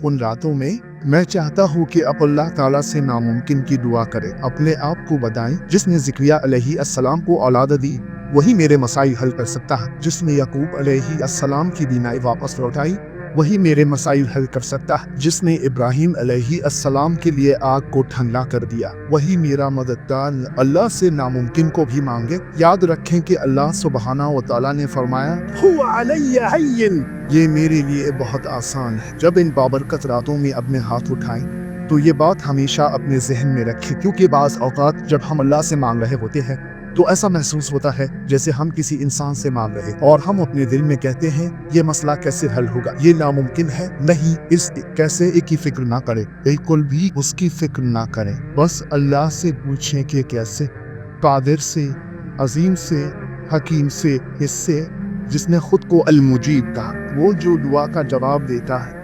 उन रातों में मैं चाहता हूँ कि आप अल्लाह ताला से नामुमकिन की दुआ करें, अपने आप को बताएं। जिसने ज़िक्रिया अलैहिस्सलाम को औलाद दी वही मेरे मसाइल हल कर सकता है। जिसने याकूब अलैहिस्सलाम की बीनाई वापस लौटाई वही मेरे मसाइल हल कर सकता है। जिसने इब्राहीम अलैहिस्सलाम के लिए आग को ठंडा कर दिया वही मेरा मददगार। अल्लाह से नामुमकिन को भी मांगे। याद रखें कि अल्लाह सुब्हानहू व तआला ने फरमाया, हुवा अलैया हय्यिन, ये मेरे लिए बहुत आसान है। जब इन बाबरकत रातों में अपने हाथ उठाएं तो ये बात हमेशा अपने जहन में रखें, क्योंकि बाज़ औक़ात जब हम अल्लाह से मांग रहे होते हैं तो ऐसा महसूस होता है जैसे हम किसी इंसान से मांग रहे और हम अपने दिल में कहते हैं ये मसला कैसे हल होगा, ये नामुमकिन है। नहीं, इस कैसे की फिक्र ना करें, बिल्कुल भी उसकी फिक्र ना करें। बस अल्लाह से पूछें कि कैसे। कादिर से, अजीम से, हकीम से, इससे जिसने खुद को अल मुजीब कहा, वो जो दुआ का जवाब देता है।